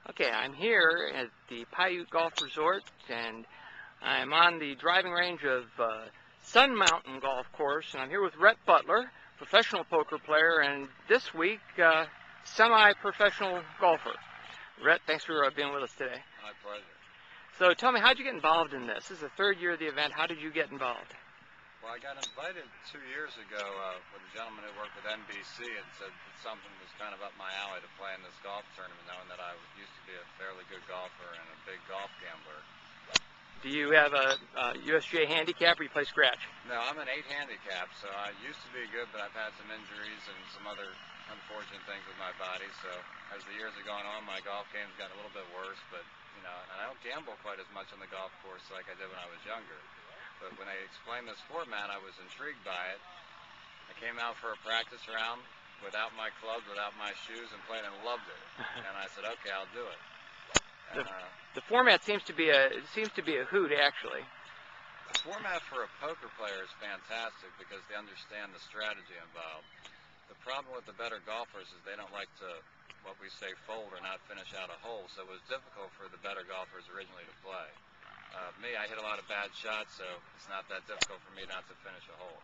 Okay, I'm here at the Paiute Golf Resort, and I'm on the driving range of Sun Mountain Golf Course, and I'm here with Rhett Butler, professional poker player, and this week, semi-professional golfer. Rhett, thanks for being with us today. My pleasure. So tell me, how'd you get involved in this? This is the third year of the event. How did you get involved? Well, I got invited 2 years ago with a gentleman who worked with NBC and said that something was kind of up my alley to play in this golf tournament, knowing that I used to be a fairly good golfer and a big golf gambler. Do you have a USGA handicap or you play scratch? No, I'm an 8 handicap, so I used to be good, but I've had some injuries and some other unfortunate things with my body. So as the years have gone on, my golf game's gotten a little bit worse, but you know, and I don't gamble quite as much on the golf course like I did when I was younger. But when they explained this format, I was intrigued by it. I came out for a practice round without my clubs, without my shoes, and played and loved it. And I said, okay, I'll do it. And, the format seems to be a hoot, actually. The format for a poker player is fantastic because they understand the strategy involved. The problem with the better golfers is they don't like to, what we say, fold or not finish out a hole. So it was difficult for the better golfers originally to play. Me, I hit a lot of bad shots, so it's not that difficult for me not to finish a hole.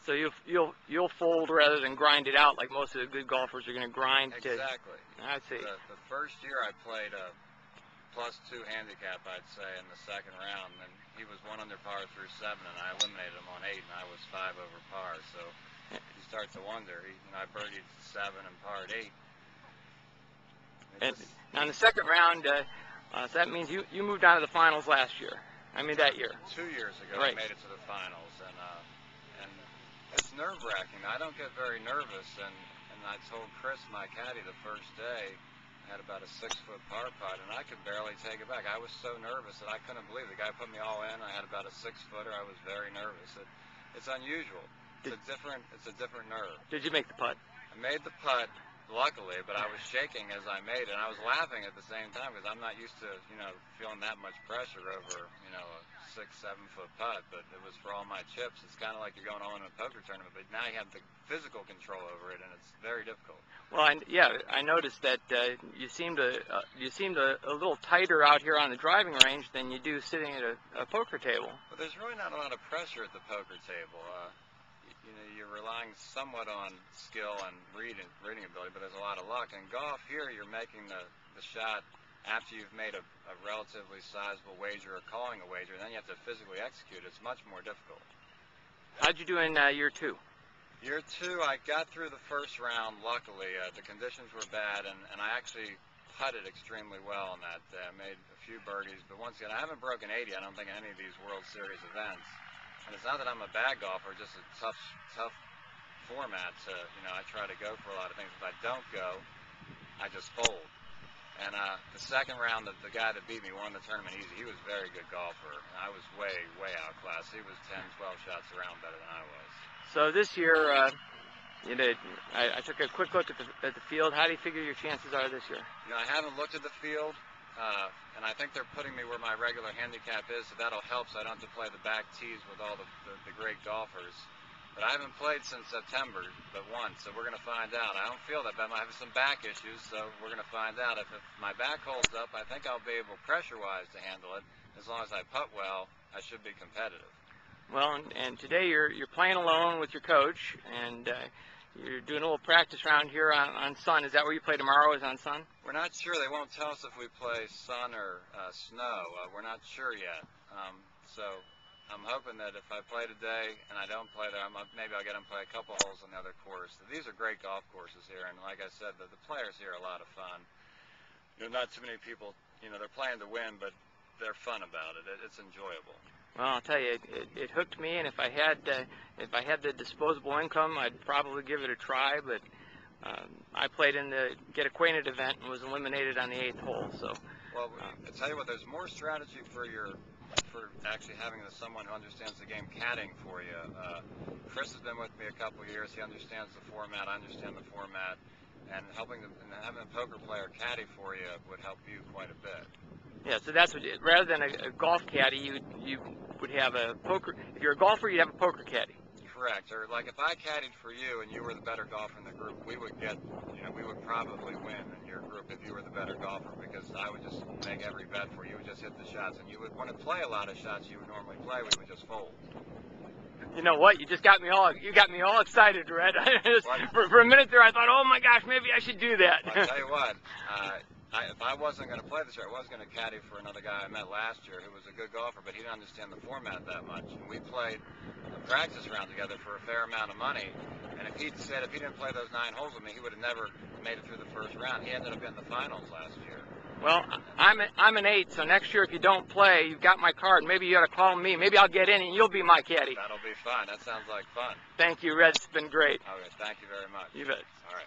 So you'll fold rather than grind it out like most of the good golfers are going to grind. Exactly. I see. The first year I played a +2 handicap, I'd say, in the second round, and he was 1 under par through 7, and I eliminated him on 8, and I was 5 over par. So you start to wonder. I birdied 7 and parred 8. And now in the second round. So that means you moved on to the finals last year. I mean that year. 2 years ago, right. I made it to the finals, and it's nerve-wracking. I don't get very nervous, and I told Chris, my caddy, the first day, I had about a 6-foot par putt, and I could barely take it back. I was so nervous that I couldn't believe it. The guy put me all in. I had about a 6-footer. I was very nervous. It's unusual. It's a different nerve. Did you make the putt? I made the putt. Luckily, but I was shaking as I made it, and I was laughing at the same time because I'm not used to, feeling that much pressure over, a 6-7 foot putt. But it was for all my chips. It's kind of like you're going all in a poker tournament, but now you have the physical control over it, and it's very difficult. Well, I noticed that you seemed a little tighter out here on the driving range than you do sitting at a poker table. But there's really not a lot of pressure at the poker table. You're relying somewhat on skill and reading ability, but there's a lot of luck. In golf here, you're making the shot after you've made a relatively sizable wager or calling a wager, and then you have to physically execute. It's much more difficult. How'd you do in year 2? Year 2, I got through the first round, luckily. The conditions were bad, and I actually putted extremely well on that day. I made a few birdies, but once again, I haven't broken 80, I don't think, in any of these World Series events. And it's not that I'm a bad golfer, just a tough format to, I try to go for a lot of things. If I don't go, I just fold. And the second round, the guy that beat me won the tournament easy. He was a very good golfer. And I was way, way outclassed. He was 10, 12 shots around better than I was. So this year, I took a quick look at the field. How do you figure your chances are this year? I haven't looked at the field. And I think they're putting me where my regular handicap is, so that'll help so I don't have to play the back tees with all the great golfers. But I haven't played since September, but once, so we're going to find out. I don't feel that bad. I have some back issues, so we're going to find out. If my back holds up, I think I'll be able, pressure-wise, to handle it. As long as I putt well, I should be competitive. Well, and today you're playing alone with your coach, and you're doing a little practice round here on Sun. Is that where you play tomorrow, is on Sun? We're not sure. They won't tell us if we play Sun or Snow. We're not sure yet. So I'm hoping that if I play today and I don't play there, maybe I'll get them to play a couple holes on the other course. These are great golf courses here, and like I said, the players here are a lot of fun. Not too many people, they're playing to win, but they're fun about it. It's enjoyable. Well, I'll tell you, it hooked me, and if I had the disposable income, I'd probably give it a try. But I played in the Get Acquainted event and was eliminated on the 8th hole. So, well, I tell you what, there's more strategy for actually having someone who understands the game caddying for you. Chris has been with me a couple years. He understands the format. I understand the format, and having a poker player caddy for you would help you quite a bit. Yeah, so that's what, rather than a golf caddy, you would have a poker. If you're a golfer, you'd have a poker caddy. Correct. Or like if I caddied for you and you were the better golfer in the group, we would probably win in your group if you were the the better golfer, because I would just make every bet for you. You would just hit the shots, and you would want to play a lot of shots you would normally play. We would just fold. You know what? You got me all excited, Red. For a minute there, I thought, oh my gosh, maybe I should do that. Well, I'll tell you what. If I wasn't going to play this year, I was going to caddy for another guy I met last year who was a good golfer, but he didn't understand the format that much. And we played a practice round together for a fair amount of money. And if he didn't play those 9 holes with me, he would have never made it through the first round. He ended up in the finals last year. Well, I'm an 8, so next year if you don't play, you've got my card. Maybe you ought to call me. Maybe I'll get in and you'll be my caddy. That'll be fun. That sounds like fun. Thank you, Red. It's been great. Okay, thank you very much. You bet. All right.